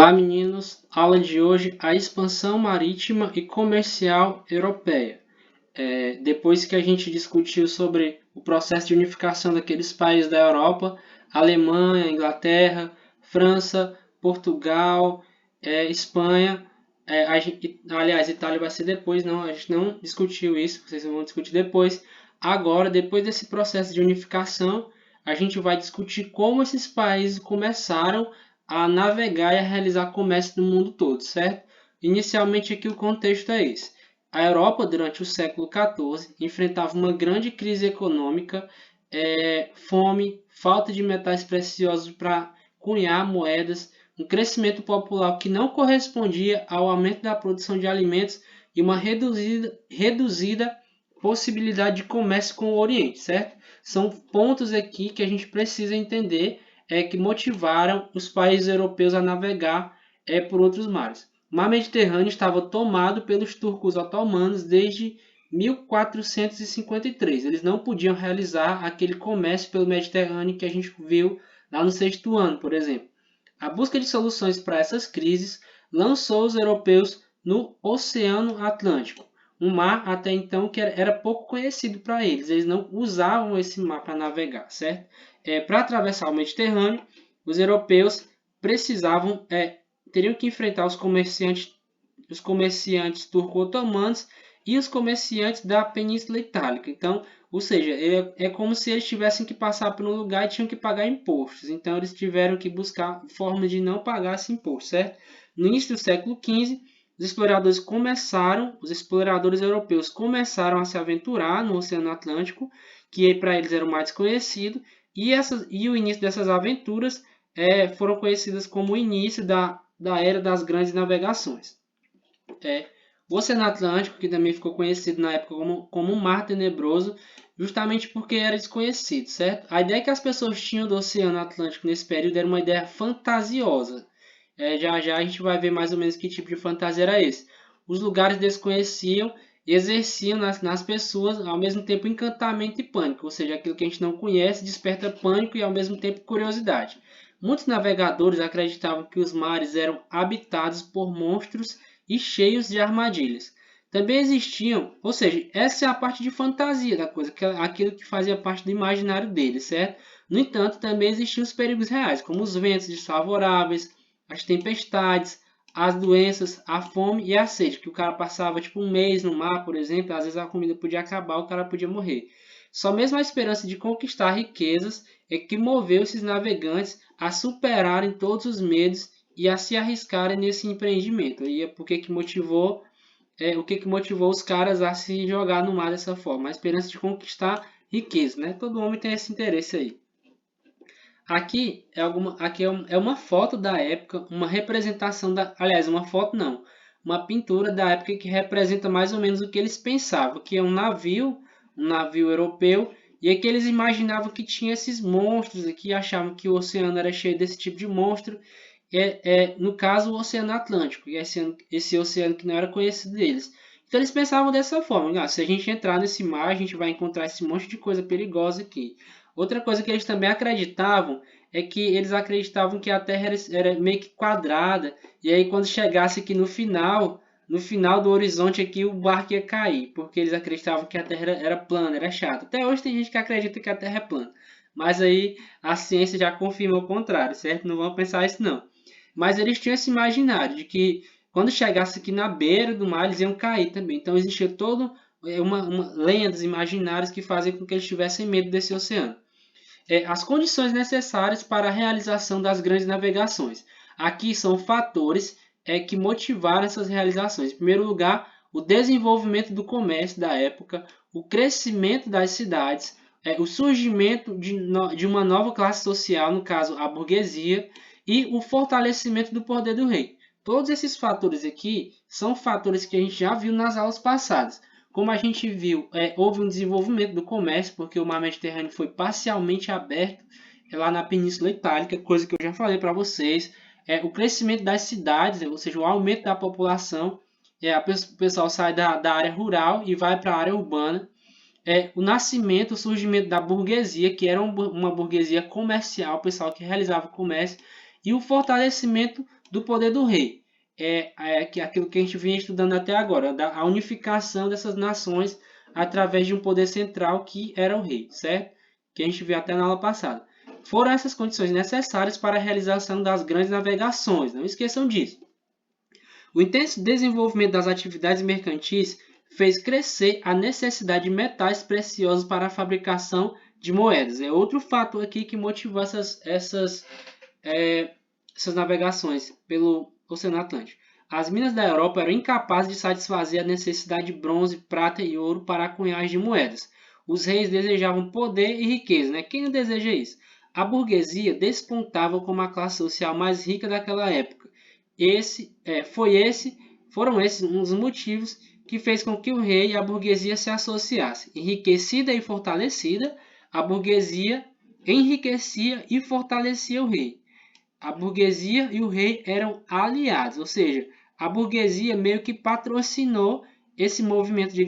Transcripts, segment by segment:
Olá, meninos! Aula de hoje: a expansão marítima e comercial europeia. Depois que a gente discutiu sobre o processo de unificação daqueles países da Europa, Alemanha, Inglaterra, França, Portugal, Espanha, aliás, Itália vai ser depois, não, a gente não discutiu isso, vocês vão discutir depois. Agora, depois desse processo de unificação, a gente vai discutir como esses países começaram a navegar e a realizar comércio no mundo todo, certo? Inicialmente aqui o contexto é esse. A Europa, durante o século XIV, enfrentava uma grande crise econômica, fome, falta de metais preciosos para cunhar moedas, um crescimento popular que não correspondia ao aumento da produção de alimentos e uma reduzida possibilidade de comércio com o Oriente, certo? São pontos aqui que a gente precisa entender que motivaram os países europeus a navegar por outros mares. O mar Mediterrâneo estava tomado pelos turcos otomanos desde 1453. Eles não podiam realizar aquele comércio pelo Mediterrâneo que a gente viu lá no sexto ano, por exemplo. A busca de soluções para essas crises lançou os europeus no Oceano Atlântico, um mar até então que era pouco conhecido para eles. Eles não usavam esse mar para navegar, certo? Para atravessar o Mediterrâneo, os europeus teriam que enfrentar os comerciantes turco-otomanos e os comerciantes da Península Itálica. Então, ou seja, é como se eles tivessem que passar por um lugar e tinham que pagar impostos. Então, eles tiveram que buscar formas de não pagar esse imposto, certo? No início do século XV, os exploradores europeus começaram a se aventurar no Oceano Atlântico, que para eles era o mais desconhecido, e o início dessas aventuras foram conhecidas como o início da era das grandes navegações. O Oceano Atlântico, que também ficou conhecido na época como um mar tenebroso, justamente porque era desconhecido, certo? A ideia que as pessoas tinham do Oceano Atlântico nesse período era uma ideia fantasiosa. Já já a gente vai ver mais ou menos que tipo de fantasia era esse. Os lugares desconheciam exerciam nas pessoas ao mesmo tempo encantamento e pânico, ou seja, aquilo que a gente não conhece desperta pânico e ao mesmo tempo curiosidade. Muitos navegadores acreditavam que os mares eram habitados por monstros e cheios de armadilhas. Também existiam, ou seja, essa é a parte de fantasia da coisa, aquilo que fazia parte do imaginário deles, certo? No entanto, também existiam os perigos reais, como os ventos desfavoráveis, as tempestades, as doenças, a fome e a sede, que o cara passava tipo um mês no mar, por exemplo, às vezes a comida podia acabar, o cara podia morrer. Só mesmo a esperança de conquistar riquezas é que moveu esses navegantes a superarem todos os medos e a se arriscarem nesse empreendimento. E é porque que motivou, o que motivou os caras a se jogar no mar dessa forma, a esperança de conquistar riqueza, né? Todo homem tem esse interesse aí. Aqui é uma foto da época, uma representação aliás, uma foto não, uma pintura da época que representa mais ou menos o que eles pensavam, que é um navio europeu, e é que eles imaginavam que tinha esses monstros aqui, achavam que o oceano era cheio desse tipo de monstro, no caso o Oceano Atlântico, e esse oceano que não era conhecido deles. Então eles pensavam dessa forma, se a gente entrar nesse mar, a gente vai encontrar esse monte de coisa perigosa aqui. Outra coisa que eles também acreditavam é que eles acreditavam que a Terra era meio que quadrada, e aí quando chegasse aqui no final do horizonte aqui o barco ia cair, porque eles acreditavam que a Terra era plana, era chata. Até hoje tem gente que acredita que a Terra é plana, mas aí a ciência já confirma o contrário, certo? Não vamos pensar isso não. Mas eles tinham esse imaginário de que quando chegasse aqui na beira do mar eles iam cair também. Então existia todo lendas imaginárias que faziam com que eles tivessem medo desse oceano. As condições necessárias para a realização das grandes navegações. Aqui são fatores que motivaram essas realizações. Em primeiro lugar, o desenvolvimento do comércio da época, o crescimento das cidades, o surgimento de uma nova classe social, no caso a burguesia, e o fortalecimento do poder do rei. Todos esses fatores aqui são fatores que a gente já viu nas aulas passadas. Como a gente viu, houve um desenvolvimento do comércio, porque o mar Mediterrâneo foi parcialmente aberto lá na Península Itálica, coisa que eu já falei para vocês. O crescimento das cidades, ou seja, o aumento da população, o pessoal sai da área rural e vai para a área urbana. O surgimento da burguesia, que era uma burguesia comercial, o pessoal que realizava o comércio, e o fortalecimento do poder do rei. Aquilo que a gente vinha estudando até agora, a unificação dessas nações através de um poder central que era o rei, certo? Que a gente viu até na aula passada. Foram essas condições necessárias para a realização das grandes navegações, não esqueçam disso. O intenso desenvolvimento das atividades mercantis fez crescer a necessidade de metais preciosos para a fabricação de moedas. É outro fato aqui que motivou essas navegações pelo Oceano Atlântico. As minas da Europa eram incapazes de satisfazer a necessidade de bronze, prata e ouro para a cunhagem de moedas. Os reis desejavam poder e riqueza, né? Quem não deseja isso? A burguesia despontava como a classe social mais rica daquela época. Foram esses um dos motivos que fez com que o rei e a burguesia se associassem. Enriquecida e fortalecida, a burguesia enriquecia e fortalecia o rei. A burguesia e o rei eram aliados, ou seja, a burguesia meio que patrocinou esse movimento de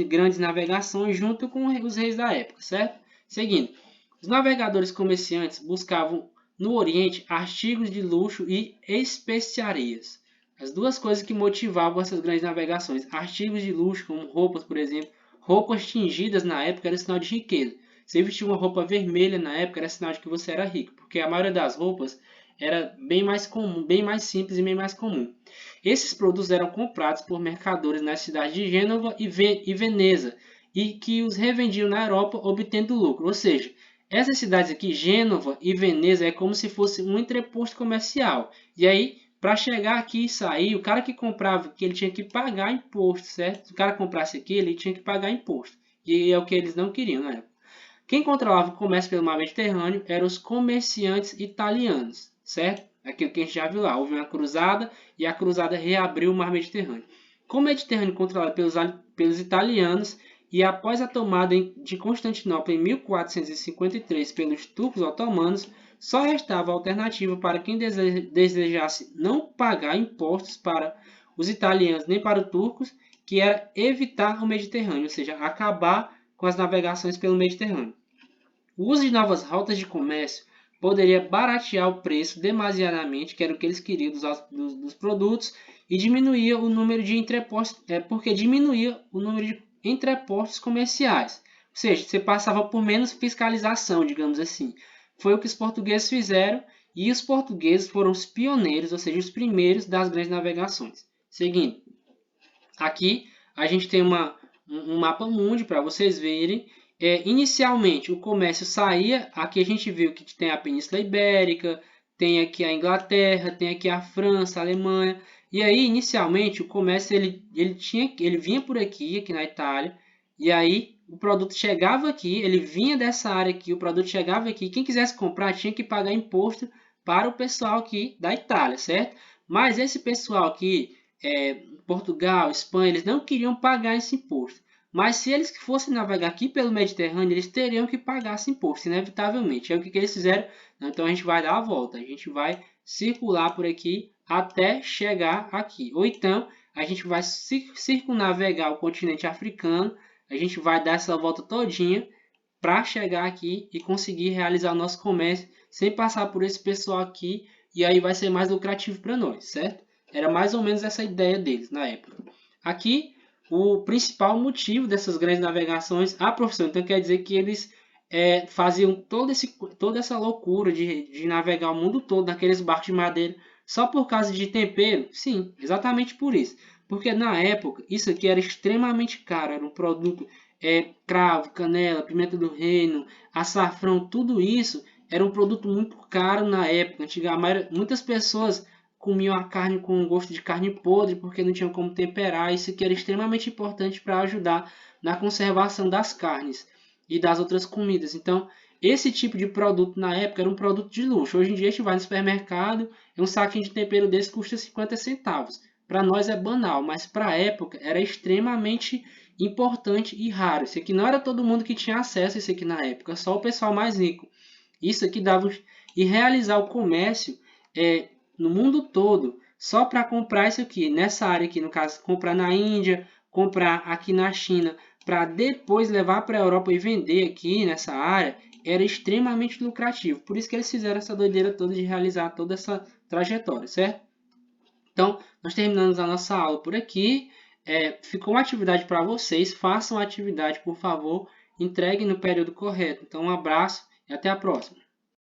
grandes navegações junto com os reis da época, certo? Seguindo, os navegadores comerciantes buscavam no Oriente artigos de luxo e especiarias. As duas coisas que motivavam essas grandes navegações. Artigos de luxo, como roupas, por exemplo. Roupas tingidas na época era sinal de riqueza. Se vestir uma roupa vermelha na época era sinal de que você era rico, porque a maioria das roupas era bem mais comum, bem mais simples e bem mais comum. Esses produtos eram comprados por mercadores nas cidades de Gênova e Veneza, e que os revendiam na Europa obtendo lucro. Ou seja, essas cidades aqui, Gênova e Veneza, é como se fosse um entreposto comercial. E aí, para chegar aqui e sair, o cara que comprava aqui, ele tinha que pagar imposto, certo? Se o cara comprasse aqui, ele tinha que pagar imposto. E é o que eles não queriam na época. Quem controlava o comércio pelo mar Mediterrâneo eram os comerciantes italianos, certo? Aquilo que a gente já viu lá. Houve uma cruzada e a cruzada reabriu o mar Mediterrâneo. Com o Mediterrâneo controlado pelos italianos e após a tomada de Constantinopla em 1453 pelos turcos otomanos, só restava a alternativa para quem desejasse não pagar impostos para os italianos nem para os turcos, que era evitar o Mediterrâneo, ou seja, acabar com as navegações pelo Mediterrâneo. O uso de novas rotas de comércio poderia baratear o preço demasiadamente, que era o que eles queriam dos produtos, e diminuía o número de entrepostos, porque diminuía o número de entrepostos comerciais. Ou seja, você passava por menos fiscalização, digamos assim. Foi o que os portugueses fizeram, e os portugueses foram os pioneiros, ou seja, os primeiros das grandes navegações. Seguindo, aqui a gente tem um mapa mundi para vocês verem. Inicialmente, o comércio saía, aqui a gente viu que tem a Península Ibérica, tem aqui a Inglaterra, tem aqui a França, a Alemanha. E aí, inicialmente, o comércio ele vinha por aqui na Itália, e aí o produto chegava aqui, ele vinha dessa área aqui, o produto chegava aqui, quem quisesse comprar tinha que pagar imposto para o pessoal aqui da Itália, certo? Mas esse pessoal aqui, Portugal, Espanha, eles não queriam pagar esse imposto. Mas se eles fossem navegar aqui pelo Mediterrâneo, eles teriam que pagar esse imposto, inevitavelmente. Aí o que eles fizeram? Então a gente vai dar a volta, a gente vai circular por aqui até chegar aqui. Ou então a gente vai circunnavegar o continente africano, a gente vai dar essa volta todinha para chegar aqui e conseguir realizar o nosso comércio sem passar por esse pessoal aqui, e aí vai ser mais lucrativo para nós, certo? Era mais ou menos essa ideia deles na época. Aqui o principal motivo dessas grandes navegações, a profissão. Então quer dizer que eles faziam toda essa loucura de navegar o mundo todo naqueles barcos de madeira só por causa de tempero? Sim, exatamente por isso. Porque na época isso aqui era extremamente caro, era um produto, cravo, canela, pimenta do reino, açafrão, tudo isso era um produto muito caro na época. Antigamente, muitas pessoas comiam a carne com gosto de carne podre porque não tinham como temperar. Isso aqui era extremamente importante para ajudar na conservação das carnes e das outras comidas. Então, esse tipo de produto na época era um produto de luxo. Hoje em dia a gente vai no supermercado e um saquinho de tempero desse custa 50 centavos. Para nós é banal, mas para a época era extremamente importante e raro. Isso aqui não era todo mundo que tinha acesso a isso aqui na época, só o pessoal mais rico. Isso aqui dava... E realizar o comércio no mundo todo, só para comprar isso aqui, nessa área aqui, no caso, comprar na Índia, comprar aqui na China, para depois levar para a Europa e vender aqui nessa área, era extremamente lucrativo. Por isso que eles fizeram essa doideira toda de realizar toda essa trajetória, certo? Então, nós terminamos a nossa aula por aqui. Ficou uma atividade para vocês. Façam a atividade, por favor. Entreguem no período correto. Então, um abraço e até a próxima.